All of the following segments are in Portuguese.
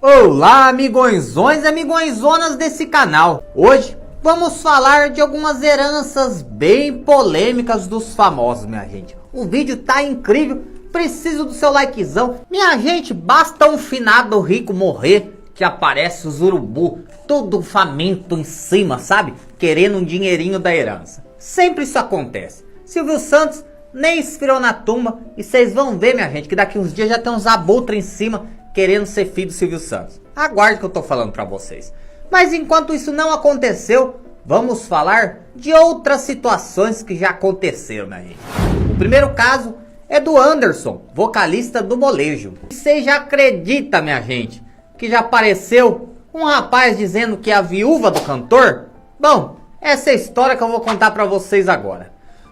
Olá, amigõezões e amigõezonas desse canal. Hoje vamos falar de algumas heranças bem polêmicas dos famosos, minha gente. O vídeo tá incrível, preciso do seu likezão. Minha gente, basta um finado rico morrer que aparece os urubu, todo faminto em cima, sabe? Querendo um dinheirinho da herança. Sempre isso acontece. Silvio Santos nem esfriou na tumba e vocês vão ver, minha gente, que daqui uns dias já tem uns abutres em cima querendo ser filho do Silvio Santos. Aguarde que eu tô falando pra vocês. Mas enquanto isso não aconteceu, vamos falar de outras situações que já aconteceram, minha gente. O primeiro caso é do Anderson, vocalista do Molejo. Você já acredita, minha gente, que já apareceu um rapaz dizendo que é a viúva do cantor? Bom, essa é a história que eu vou contar pra vocês agora.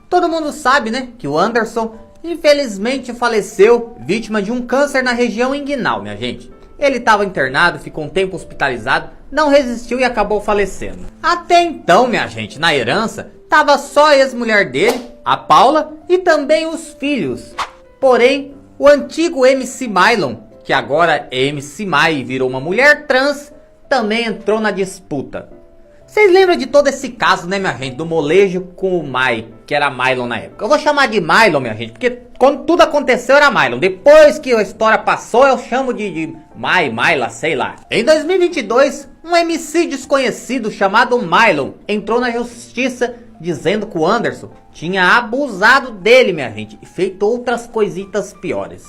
Todo mundo sabe, né, que o Anderson infelizmente faleceu vítima de um câncer na região inguinal, minha gente. Ele estava internado, ficou um tempo hospitalizado, não resistiu e acabou falecendo. Até então, minha gente, na herança, tava só a ex-mulher dele, a Paula, e também os filhos. Porém, o antigo MC Mylon, que agora é MC Mai e virou uma mulher trans, também entrou na disputa. Vocês lembram de todo esse caso, né, minha gente, do Molejo com o Mai, que era Mylon na época. Eu vou chamar de Mylon, minha gente, porque quando tudo aconteceu era Mylon. Depois que a história passou, eu chamo de Myla, sei lá. Em 2022, um MC desconhecido chamado Mylon entrou na justiça dizendo que o Anderson tinha abusado dele, minha gente, e feito outras coisitas piores.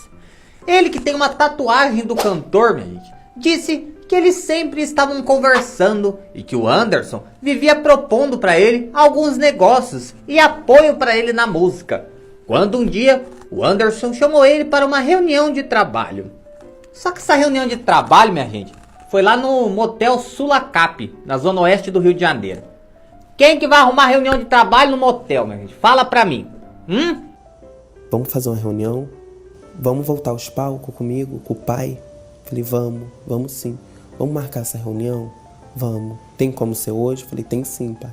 Ele, que tem uma tatuagem do cantor, minha gente, disse que eles sempre estavam conversando e que o Anderson vivia propondo para ele alguns negócios e apoio para ele na música. Quando um dia o Anderson chamou ele para uma reunião de trabalho. Só que essa reunião de trabalho, minha gente, foi lá no motel Sulacap, na zona oeste do Rio de Janeiro. Quem que vai arrumar reunião de trabalho no motel, minha gente? Fala pra mim. Vamos fazer uma reunião? Vamos voltar aos palcos comigo, com o pai? Falei, vamos sim. Vamos marcar essa reunião? Vamos. Tem como ser hoje? Falei, tem sim, pai.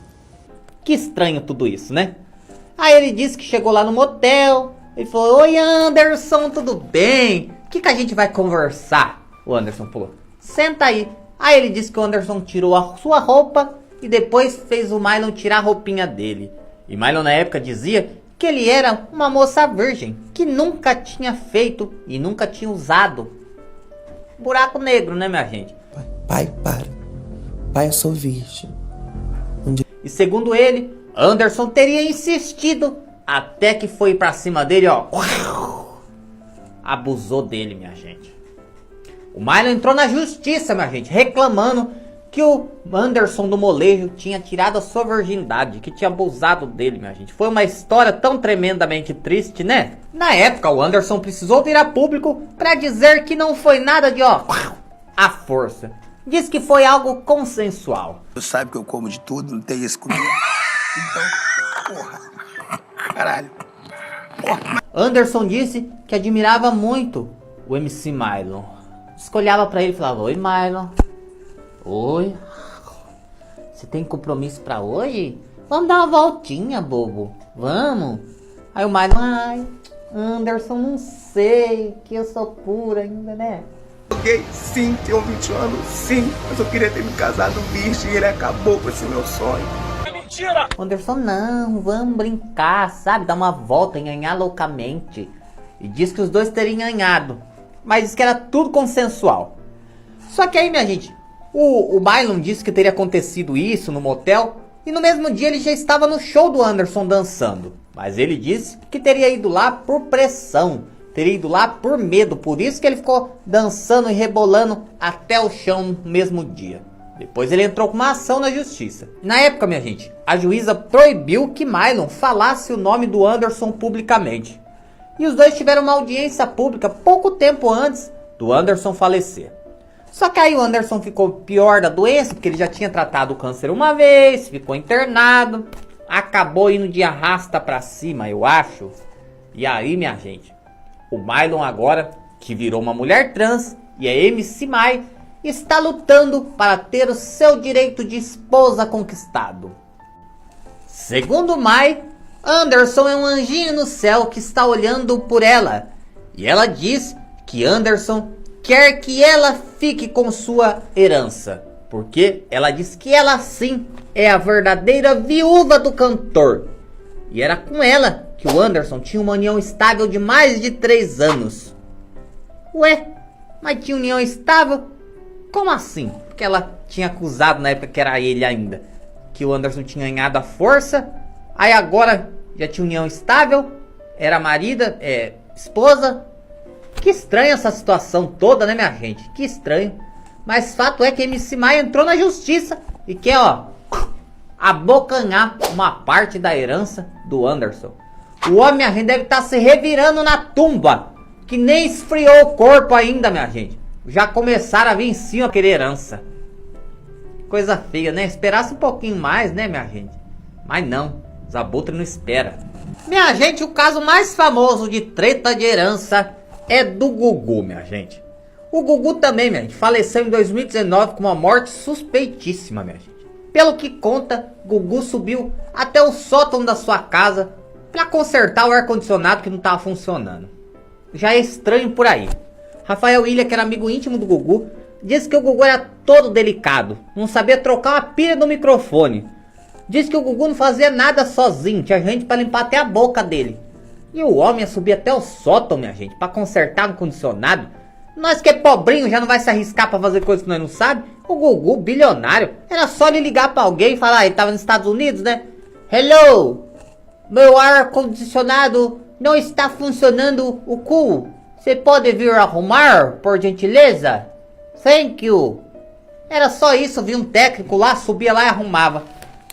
Que estranho tudo isso, né? Aí ele disse que chegou lá no motel. Ele falou, oi Anderson, tudo bem? O que a gente vai conversar? O Anderson falou, senta aí. Aí ele disse que o Anderson tirou a sua roupa e depois fez o Mylon tirar a roupinha dele. E Mylon na época dizia que ele era uma moça virgem, que nunca tinha feito e nunca tinha usado. Buraco negro, né, minha gente? Pai, para. Pai, eu sou virgem. E segundo ele, Anderson teria insistido até que foi pra cima dele, ó. Abusou dele, minha gente. O Mylon entrou na justiça, minha gente, reclamando que o Anderson do Molejo tinha tirado a sua virgindade, que tinha abusado dele, minha gente. Foi uma história tão tremendamente triste, né? Na época, o Anderson precisou vir a público pra dizer que não foi nada de, ó, à força. Diz que foi algo consensual. Tu sabe que eu como de tudo, não tem isso comigo. Então, porra, caralho. Porra. Anderson disse que admirava muito o MC Mylon. Olhava pra ele e falava, oi Mylon. Oi. Você tem compromisso pra hoje? Vamos dar uma voltinha, bobo. Vamos. Aí o Mylon, ai, Anderson, não sei, que eu sou pura ainda, né? Ok, sim, tenho 20 anos, sim. Mas eu queria ter me casado virgem e ele acabou com esse meu sonho. É mentira! Anderson, não, vamos brincar, sabe? Dar uma volta, enganhar loucamente. E diz que os dois teriam enganhado. Mas diz que era tudo consensual. Só que aí, minha gente, o Mylon disse que teria acontecido isso no motel. E no mesmo dia ele já estava no show do Anderson dançando. Mas ele disse que teria ido lá por pressão. Teria ido lá por medo. Por isso que ele ficou dançando e rebolando até o chão no mesmo dia. Depois ele entrou com uma ação na justiça. Na época, minha gente, a juíza proibiu que Mylon falasse o nome do Anderson publicamente. E os dois tiveram uma audiência pública pouco tempo antes do Anderson falecer. Só que aí o Anderson ficou pior da doença, porque ele já tinha tratado o câncer uma vez, ficou internado, acabou indo de arrasta pra cima, eu acho. E aí, minha gente, o Mylon agora, que virou uma mulher trans e é MC Mai, está lutando para ter o seu direito de esposa conquistado. Segundo Mai, Anderson é um anjinho no céu que está olhando por ela. E ela diz que Anderson quer que ela fique com sua herança, porque ela diz que ela sim é a verdadeira viúva do cantor. E era com ela que o Anderson tinha uma união estável de mais de 3 anos. Ué, mas tinha união estável? Como assim? Porque ela tinha acusado na época que era ele ainda, que o Anderson tinha ganhado a força. Aí agora já tinha união estável, era marida, esposa. Que estranha essa situação toda, né, minha gente? Que estranho. Mas fato é que MC Maia entrou na justiça e quer, abocanhar uma parte da herança do Anderson. O homem, minha gente, deve estar se revirando na tumba, que nem esfriou o corpo ainda, minha gente. Já começaram a vir em cima querer herança. Coisa feia, né? Esperasse um pouquinho mais, né, minha gente? Mas não, os abutres não espera. Minha gente, o caso mais famoso de treta de herança é do Gugu, minha gente. O Gugu também, minha gente, faleceu em 2019 com uma morte suspeitíssima, minha gente. Pelo que conta, Gugu subiu até o sótão da sua casa para consertar o ar-condicionado que não estava funcionando. Já é estranho por aí. Rafael Ilha, que era amigo íntimo do Gugu, disse que o Gugu era todo delicado, não sabia trocar uma pilha do microfone. Disse que o Gugu não fazia nada sozinho, tinha gente para limpar até a boca dele. E o homem ia subir até o sótão, minha gente, para consertar o ar-condicionado. Nós que é pobrinho já não vai se arriscar pra fazer coisa que nós não sabe. O Gugu, bilionário, era só ele ligar pra alguém e falar, ele tava nos Estados Unidos, né? Hello, meu ar-condicionado não está funcionando o cu. Você pode vir arrumar, por gentileza? Thank you. Era só isso, vinha um técnico lá, subia lá e arrumava.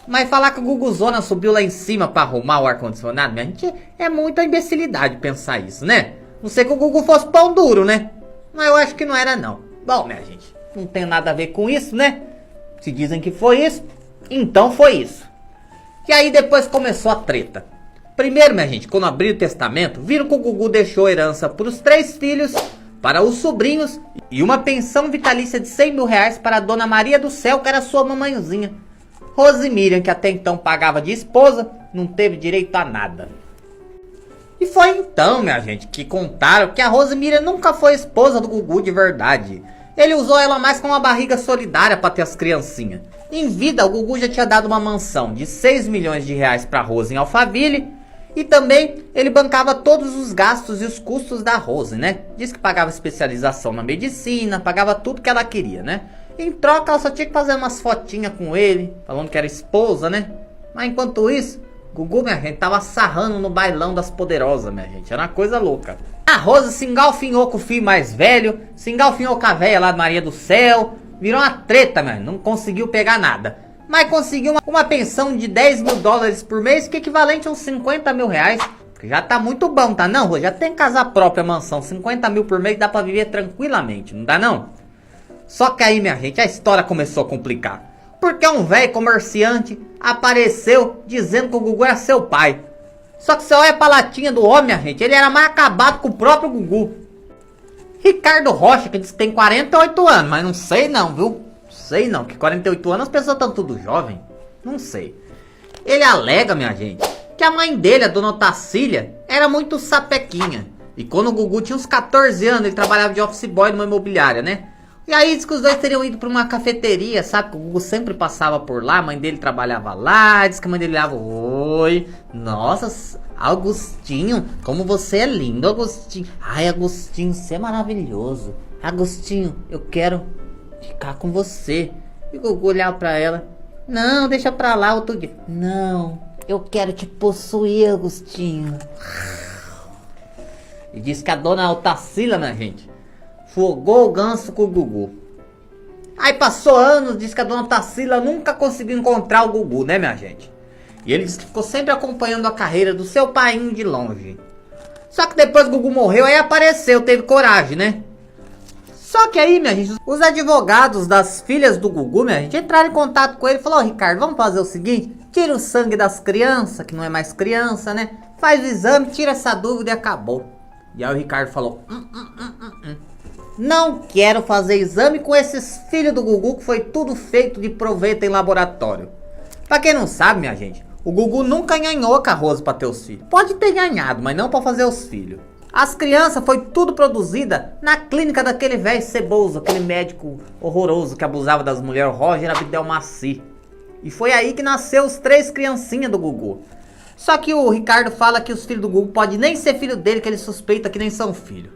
Mas falar que o Guguzona subiu lá em cima pra arrumar o ar-condicionado, minha gente, é muita imbecilidade pensar isso, né? Não sei que o Gugu fosse pão duro, né? Mas eu acho que não era não. Bom, minha gente, não tem nada a ver com isso, né? Se dizem que foi isso, então foi isso. E aí depois começou a treta. Primeiro, minha gente, quando abriu o testamento, viram que o Gugu deixou herança para os 3 filhos, para os sobrinhos e uma pensão vitalícia de 100 mil reais para a Dona Maria do Céu, que era sua mamãezinha. Rosemiriam, que até então pagava de esposa, não teve direito a nada. E foi então, minha gente, que contaram que a Rosemiriam nunca foi esposa do Gugu de verdade. Ele usou ela mais como uma barriga solidária para ter as criancinhas. Em vida, o Gugu já tinha dado uma mansão de 6 milhões de reais para Rose em Alphaville. E também ele bancava todos os gastos e os custos da Rose, né? Diz que pagava especialização na medicina, pagava tudo que ela queria, né? Em troca, ela só tinha que fazer umas fotinhas com ele, falando que era esposa, né? Mas enquanto isso, Gugu, minha gente, tava sarrando no bailão das poderosas, minha gente. Era uma coisa louca. A Rose se engalfinhou com o filho mais velho, se engalfinhou com a velha lá de Maria do Céu. Virou uma treta, minha gente. Não conseguiu pegar nada. Mas conseguiu uma pensão de 10 mil dólares por mês, que é equivalente a uns 50 mil reais. Já tá muito bom, tá não, Rose? Já tem casa própria, mansão. 50 mil por mês dá pra viver tranquilamente, não dá não? Só que aí, minha gente, a história começou a complicar. Porque um velho comerciante apareceu dizendo que o Gugu era seu pai. Só que você olha pra latinha do homem, minha gente, ele era mais acabado com o próprio Gugu. Ricardo Rocha, que diz que tem 48 anos, mas não sei não, viu? Sei não, que 48 anos as pessoas estão tudo jovem. Não sei. Ele alega, minha gente, que a mãe dele, a dona Otacília, era muito sapequinha. E quando o Gugu tinha uns 14 anos, ele trabalhava de office boy numa imobiliária, né? E aí diz que os dois teriam ido pra uma cafeteria, sabe? Que o Gugu sempre passava por lá, a mãe dele trabalhava lá, diz que a mãe dele olhava, oi, nossa, Agostinho, como você é lindo, Agostinho. Ai, Agostinho, você é maravilhoso. Agostinho, eu quero ficar com você. E o Gugu olhava pra ela, não, deixa pra lá outro dia. Não, eu quero te possuir, Agostinho. E diz que a dona Otacília, minha gente, fogou o ganso com o Gugu. Aí passou anos, diz que a dona Tarsila nunca conseguiu encontrar o Gugu, né, minha gente? E ele disse que ficou sempre acompanhando a carreira do seu painho de longe. Só que depois o Gugu morreu, aí apareceu, teve coragem, né? Só que aí, minha gente, os advogados das filhas do Gugu, minha gente, entraram em contato com ele e falaram, Ricardo, vamos fazer o seguinte, tira o sangue das crianças, que não é mais criança, né? Faz o exame, tira essa dúvida e acabou. E aí o Ricardo falou, não quero fazer exame com esses filhos do Gugu, que foi tudo feito de proveito em laboratório. Pra quem não sabe, minha gente, o Gugu nunca ganhou com a Rose pra ter os filhos. Pode ter ganhado, mas não pra fazer os filhos. As crianças foi tudo produzida na clínica daquele velho ceboso, aquele médico horroroso que abusava das mulheres, Roger Abdelmaci. E foi aí que nasceu os 3 criancinhas do Gugu. Só que o Ricardo fala que os filhos do Gugu podem nem ser filho dele, que ele suspeita que nem são filhos.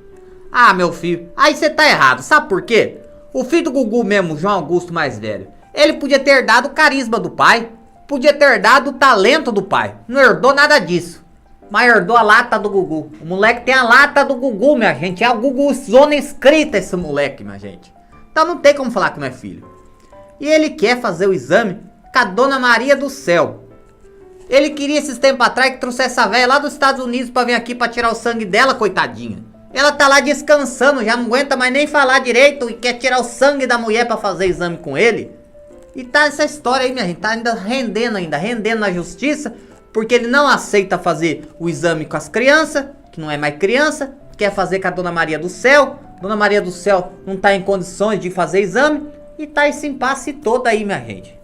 Ah, meu filho, aí você tá errado, sabe por quê? O filho do Gugu mesmo, João Augusto mais velho, ele podia ter dado o carisma do pai, podia ter dado o talento do pai, não herdou nada disso. Mas herdou a lata do Gugu. O moleque tem a lata do Gugu, minha gente. É a Guguzona escrita esse moleque, minha gente. Então não tem como falar que não é filho. E ele quer fazer o exame com a Dona Maria do Céu. Ele queria esses tempos atrás que trouxesse essa velha lá dos Estados Unidos pra vir aqui pra tirar o sangue dela, coitadinha. Ela tá lá descansando, já não aguenta mais nem falar direito e quer tirar o sangue da mulher pra fazer exame com ele. E tá essa história aí, minha gente. Tá ainda rendendo na justiça. Porque ele não aceita fazer o exame com as crianças, que não é mais criança, quer fazer com a Dona Maria do Céu. Dona Maria do Céu não tá em condições de fazer exame e tá esse impasse todo aí, minha gente.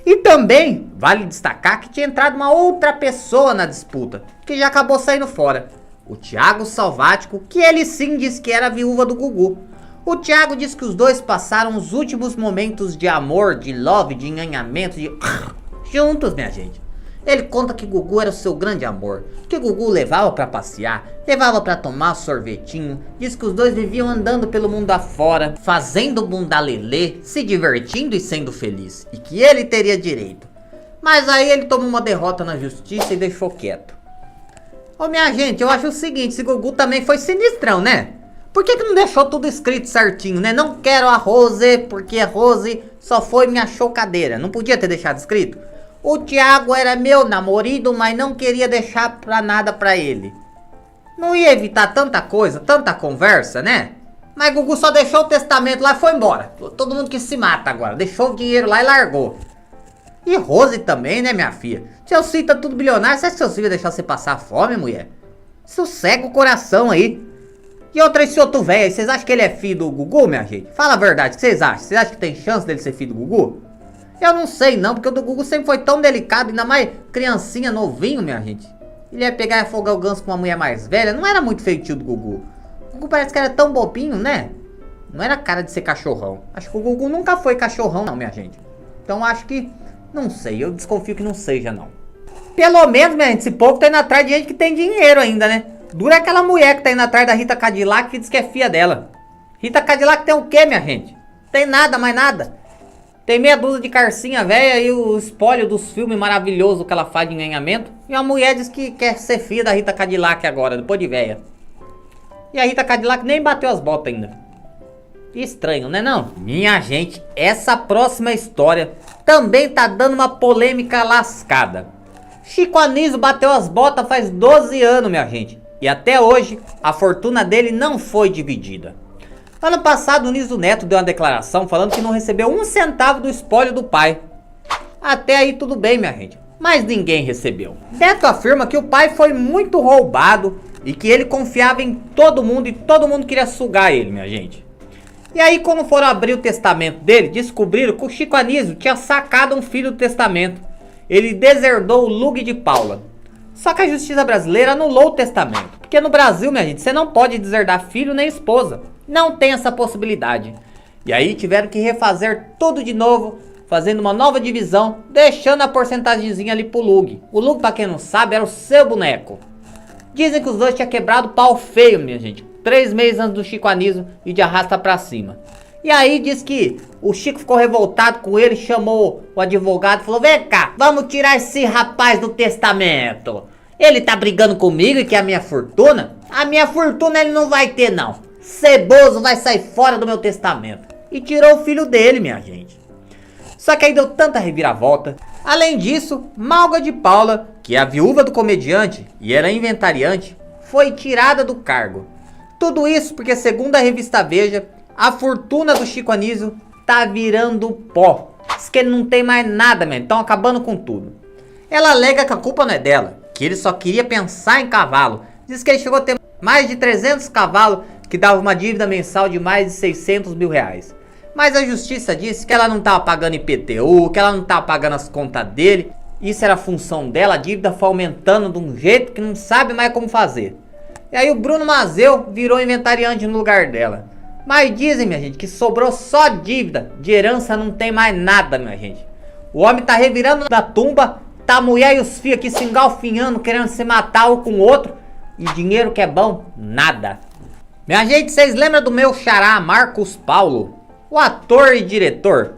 E também vale destacar que tinha entrado uma outra pessoa na disputa, que já acabou saindo fora. O Thiago Salvático, que ele sim disse que era a viúva do Gugu. O Thiago disse que os dois passaram os últimos momentos de amor, de love, de enhanhamento, juntos, minha gente. Ele conta que Gugu era o seu grande amor, que Gugu levava pra passear, levava pra tomar sorvetinho, diz que os dois viviam andando pelo mundo afora, fazendo bundalelê, se divertindo e sendo feliz, e que ele teria direito. Mas aí ele tomou uma derrota na justiça e deixou quieto. Ô minha gente, eu acho o seguinte, esse Gugu também foi sinistrão, né? Por que não deixou tudo escrito certinho, né? Não quero a Rose, porque a Rose só foi minha chocadeira, não podia ter deixado escrito? O Thiago era meu namorado, mas não queria deixar pra nada pra ele. Não ia evitar tanta coisa, tanta conversa, né? Mas Gugu só deixou o testamento lá e foi embora. Todo mundo que se mata agora. Deixou o dinheiro lá e largou. E Rose também, né, minha filha? Seus filhos tá tudo bilionário. Você acha que seus filhos deixar você passar fome, mulher? Sossega o coração aí. E outra, esse outro velho aí, vocês acham que ele é filho do Gugu, minha gente? Fala a verdade, o que vocês acham? Vocês acham que tem chance dele ser filho do Gugu? Eu não sei não, porque o do Gugu sempre foi tão delicado, ainda mais criancinha, novinho, minha gente. Ele ia pegar e afogar o ganso com uma mulher mais velha, não era muito feitio do Gugu. O Gugu parece que era tão bobinho, né? Não era cara de ser cachorrão. Acho que o Gugu nunca foi cachorrão não, minha gente. Então acho que, não sei, eu desconfio que não seja não. Pelo menos, minha gente, esse povo tá indo atrás de gente que tem dinheiro ainda, né? Dura aquela mulher que tá indo atrás da Rita Cadillac que diz que é filha dela. Rita Cadillac tem o quê, minha gente? Tem nada, mais nada. Tem meia dúzia de carcinha velha e o espólio dos filmes maravilhosos que ela faz de enganhamento. E a mulher diz que quer ser filha da Rita Cadillac agora, depois de velha. E a Rita Cadillac nem bateu as botas ainda. Estranho, né não? Minha gente, essa próxima história também tá dando uma polêmica lascada. Chico Anísio bateu as botas faz 12 anos, minha gente. E até hoje, a fortuna dele não foi dividida. Ano passado, o Niso Neto deu uma declaração falando que não recebeu 1 centavo do espólio do pai. Até aí tudo bem, minha gente. Mas ninguém recebeu. Neto afirma que o pai foi muito roubado e que ele confiava em todo mundo e todo mundo queria sugar ele, minha gente. E aí, quando foram abrir o testamento dele, descobriram que o Chico Anísio tinha sacado um filho do testamento. Ele deserdou o Lug de Paula. Só que a justiça brasileira anulou o testamento. Porque no Brasil, minha gente, você não pode deserdar filho nem esposa. Não tem essa possibilidade. E aí tiveram que refazer tudo de novo, fazendo uma nova divisão, deixando a porcentagemzinha ali pro Lug. O Lug, pra quem não sabe, era o seu boneco. Dizem que os dois tinham quebrado pau feio, minha gente. 3 meses antes do Chico Anísio e de arrasta pra cima. E aí diz que o Chico ficou revoltado com ele, chamou o advogado e falou: vem cá, vamos tirar esse rapaz do testamento. Ele tá brigando comigo e quer a minha fortuna? A minha fortuna ele não vai ter não. Ceboso vai sair fora do meu testamento. E tirou o filho dele, minha gente. Só que aí deu tanta reviravolta. Além disso, Malga de Paula, que é a viúva do comediante e era inventariante, foi tirada do cargo. Tudo isso porque, segundo a revista Veja, a fortuna do Chico Anísio tá virando pó. Diz que ele não tem mais nada, mesmo. Estão acabando com tudo. Ela alega que a culpa não é dela, que ele só queria pensar em cavalo. Diz que ele chegou a ter mais de 300 cavalos, que dava uma dívida mensal de mais de 600 mil reais. Mas a justiça disse que ela não estava pagando IPTU, que ela não estava pagando as contas dele. Isso era a função dela, a dívida foi aumentando de um jeito que não sabe mais como fazer. E aí o Bruno Mazeu virou inventariante no lugar dela. Mas dizem, minha gente, que sobrou só dívida. De herança não tem mais nada, minha gente. O homem tá revirando na tumba, tá a mulher e os filhos aqui se engalfinhando, querendo se matar um com o outro. E dinheiro que é bom, nada. Minha gente, vocês lembram do meu xará Marcos Paulo? O ator e diretor.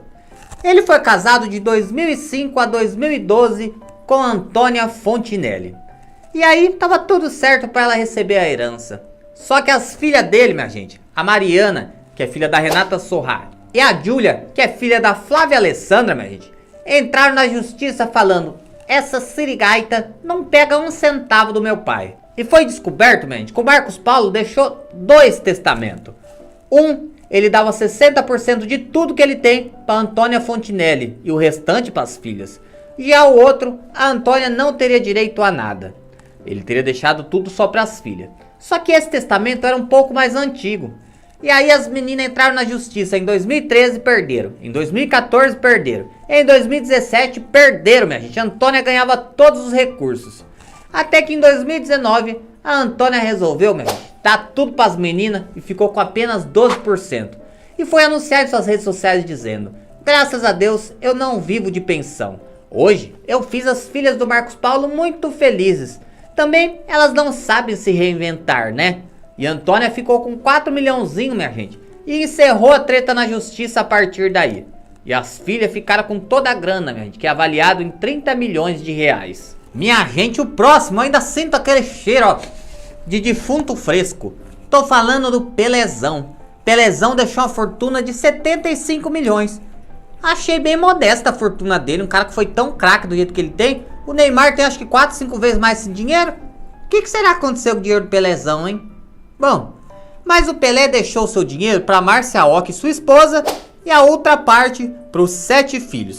Ele foi casado de 2005 a 2012 com Antônia Fontinelli. E aí tava tudo certo para ela receber a herança. Só que as filhas dele, minha gente, a Mariana, que é filha da Renata Sorrah, e a Júlia, que é filha da Flávia Alessandra, minha gente, entraram na justiça falando: essa sirigaita não pega um centavo do meu pai. E foi descoberto, minha gente, que o Marcos Paulo deixou 2 testamentos. Ele dava 60% de tudo que ele tem para Antônia Fontinelli e o restante para as filhas. Já o outro, a Antônia não teria direito a nada. Ele teria deixado tudo só para as filhas. Só que esse testamento era um pouco mais antigo. E aí as meninas entraram na justiça em 2013 e perderam. Em 2014 perderam. Em 2017 perderam, minha gente. A Antônia ganhava todos os recursos. Até que em 2019 a Antônia resolveu, minha gente, dar tudo para as meninas e ficou com apenas 12%. E foi anunciar em suas redes sociais dizendo: graças a Deus eu não vivo de pensão. Hoje eu fiz as filhas do Marcos Paulo muito felizes. Também elas não sabem se reinventar, né? E a Antônia ficou com 4 milhãozinho, minha gente, e encerrou a treta na justiça a partir daí. E as filhas ficaram com toda a grana, minha gente, que é avaliado em 30 milhões de reais. Minha gente, o próximo, ainda sinto aquele cheiro, ó, de defunto fresco. Tô falando do Pelezão. Pelezão deixou uma fortuna de 75 milhões. Achei bem modesta a fortuna dele, um cara que foi tão craque do jeito que ele tem. O Neymar tem acho que 4, 5 vezes mais esse dinheiro. O que será que aconteceu com o dinheiro do Pelezão, hein? Bom, mas o Pelé deixou seu dinheiro para Márcia Ock, sua esposa, e a outra parte para os 7 filhos.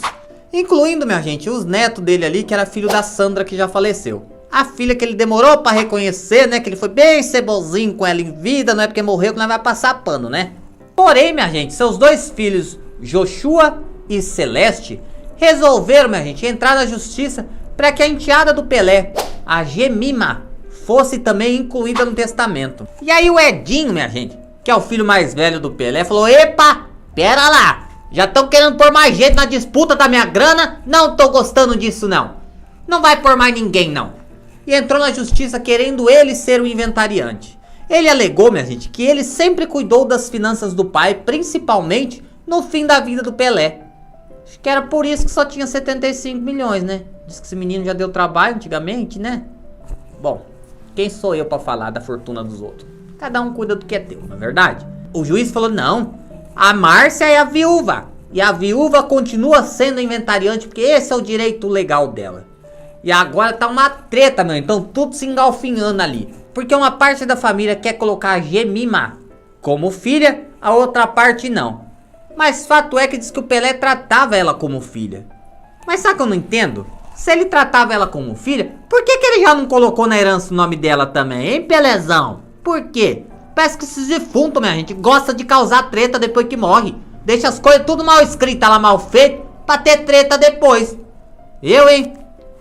Incluindo, minha gente, os netos dele ali, que era filho da Sandra, que já faleceu. A filha que ele demorou para reconhecer, né, que ele foi bem cebozinho com ela em vida, não é porque morreu que não vai passar pano, né? Porém, minha gente, seus 2 filhos, Joshua e Celeste, resolveram, minha gente, entrar na justiça para que a enteada do Pelé, a Gemima, fosse também incluída no testamento. E aí o Edinho, minha gente, que é o filho mais velho do Pelé, falou: epa, pera lá, já estão querendo pôr mais gente na disputa da minha grana, não tô gostando disso não. Não vai pôr mais ninguém não. E entrou na justiça querendo ele ser o inventariante. Ele alegou, minha gente, que ele sempre cuidou das finanças do pai, principalmente no fim da vida do Pelé. Acho que era por isso que só tinha 75 milhões, né? Diz que esse menino já deu trabalho antigamente, né? Bom, quem sou eu pra falar da fortuna dos outros? Cada um cuida do que é teu, não é verdade? O juiz falou: não, a Márcia é a viúva. E a viúva continua sendo inventariante, porque esse é o direito legal dela. E agora tá uma treta, meu. Então tudo se engalfinhando ali. Porque uma parte da família quer colocar a Gemima como filha, a outra parte não. Mas fato é que diz que o Pelé tratava ela como filha. Mas sabe o que eu não entendo? Se ele tratava ela como filha, por que ele já não colocou na herança o nome dela também, hein, Pelezão? Por quê? Parece que esses defuntos, minha gente, gosta de causar treta depois que morre. Deixa as coisas tudo mal escritas lá, mal feito, pra ter treta depois. Hein?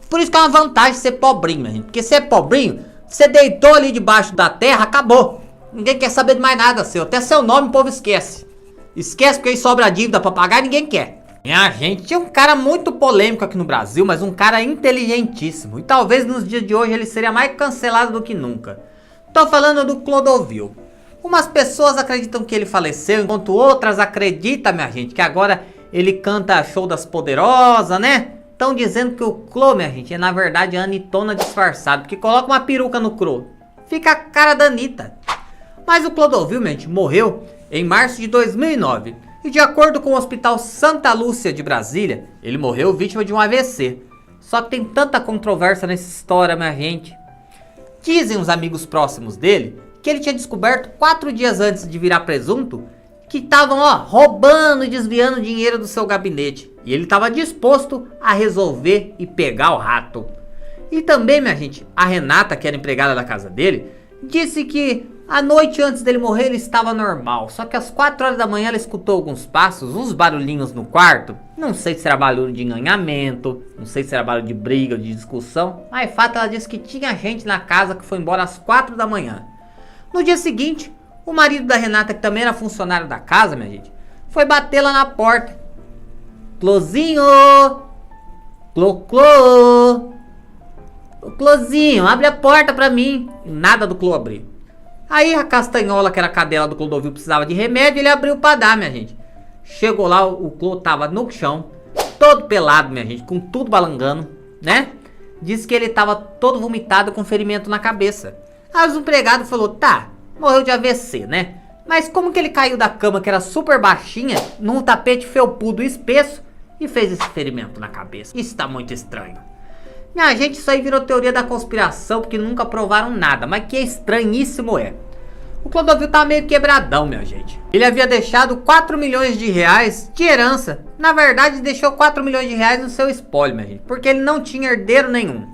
Por isso que é uma vantagem ser pobrinho, minha gente. Porque se é pobrinho, você deitou ali debaixo da terra, acabou. Ninguém quer saber de mais nada seu. Até seu nome o povo esquece. Esquece porque aí sobra dívida pra pagar e ninguém quer. Minha gente, tinha um cara muito polêmico aqui no Brasil, mas um cara inteligentíssimo. E talvez nos dias de hoje ele seria mais cancelado do que nunca. Tô falando do Clodovil. Umas pessoas acreditam que ele faleceu, enquanto outras acreditam, minha gente, que agora ele canta Show das Poderosas, né? Estão dizendo que o Clô, minha gente, é na verdade a Anitona disfarçada, porque coloca uma peruca no Clô. Fica a cara da Anitta. Mas o Clodovil, minha gente, morreu em março de 2009. E de acordo com o Hospital Santa Lúcia de Brasília, ele morreu vítima de um AVC. Só que tem tanta controvérsia nessa história, minha gente. Dizem os amigos próximos dele que ele tinha descoberto 4 dias antes de virar presunto que estavam, roubando e desviando dinheiro do seu gabinete. E ele estava disposto a resolver e pegar o rato. E também, minha gente, a Renata, que era empregada da casa dele, disse que a noite antes dele morrer ele estava normal. Só que às 4 horas da manhã ela escutou alguns passos, uns barulhinhos no quarto. Não sei se era barulho de enganhamento, não sei se era barulho de briga, de discussão. Mas fato, ela disse que tinha gente na casa que foi embora às 4 da manhã. No dia seguinte, o marido da Renata, que também era funcionário da casa, minha gente, foi bater lá na porta. Clozinho! Clô! Clozinho, abre a porta pra mim. E nada do Clô abrir. Aí a Castanhola, que era a cadela do Clodovil, precisava de remédio, ele abriu pra dar, minha gente. Chegou lá, o Clô tava no chão, todo pelado, minha gente, com tudo balangando, né? Disse que ele tava todo vomitado com ferimento na cabeça. Aí os empregados falou, tá, morreu de AVC, né? Mas como que ele caiu da cama, que era super baixinha, num tapete felpudo espesso, e fez esse ferimento na cabeça? Isso tá muito estranho. Minha gente, isso aí virou teoria da conspiração, porque nunca provaram nada, mas que estranhíssimo é. O Clodovil tava meio quebradão, minha gente. Ele havia deixado 4 milhões de reais de herança. Na verdade, deixou 4 milhões de reais no seu espólio, minha gente, porque ele não tinha herdeiro nenhum.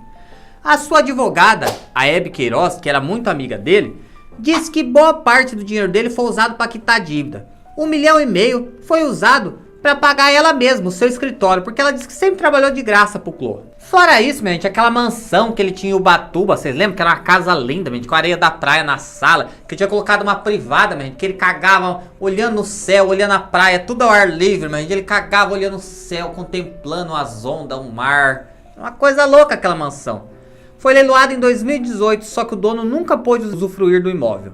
A sua advogada, a Hebe Queiroz, que era muito amiga dele, disse que boa parte do dinheiro dele foi usado para quitar a dívida. 1,5 milhão foi usado para pagar ela mesma, o seu escritório, porque ela disse que sempre trabalhou de graça pro Clô. Fora isso, minha gente, aquela mansão que ele tinha em Ubatuba, vocês lembram? Que era uma casa linda, minha gente, com areia da praia na sala, que tinha colocado uma privada, minha gente, que ele cagava olhando no céu, olhando a praia, tudo ao ar livre, minha gente, ele cagava olhando o céu, contemplando as ondas, o mar. Uma coisa louca aquela mansão. Foi leiloada em 2018, só que o dono nunca pôde usufruir do imóvel.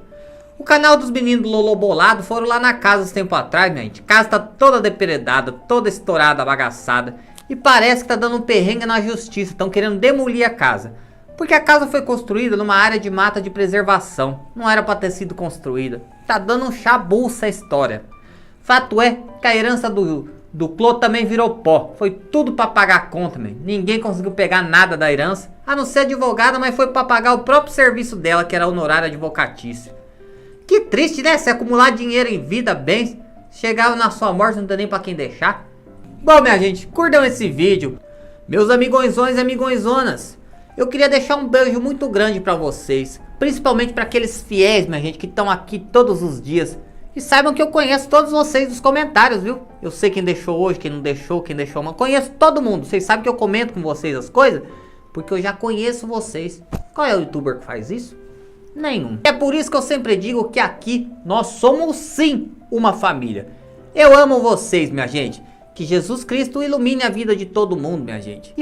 O canal dos meninos do Lolo Bolado foram lá na casa uns tempo atrás, minha gente. A casa tá toda depredada, toda estourada, bagaçada. E parece que tá dando um perrengue na justiça. Estão querendo demolir a casa. Porque a casa foi construída numa área de mata de preservação. Não era pra ter sido construída. Tá dando um chabu essa história. Fato é que a herança do Clô também virou pó. Foi tudo pra pagar a conta, man. Ninguém conseguiu pegar nada da herança. A não ser advogada, mas foi pra pagar o próprio serviço dela, que era honorário advocatício. Que triste, né? Se acumular dinheiro em vida, bens, chegava na sua morte, não tem nem pra quem deixar. Bom, minha gente, curtam esse vídeo. Meus amigõezões e amigõezonas, eu queria deixar um beijo muito grande pra vocês. Principalmente pra aqueles fiéis, minha gente, que estão aqui todos os dias. E saibam que eu conheço todos vocês dos comentários, viu? Eu sei quem deixou hoje, quem não deixou, quem deixou uma. Conheço todo mundo. Vocês sabem que eu comento com vocês as coisas, porque eu já conheço vocês. Qual é o youtuber que faz isso? Nenhum. É por isso que eu sempre digo que aqui nós somos sim uma família. Eu amo vocês, minha gente. Que Jesus Cristo ilumine a vida de todo mundo, minha gente.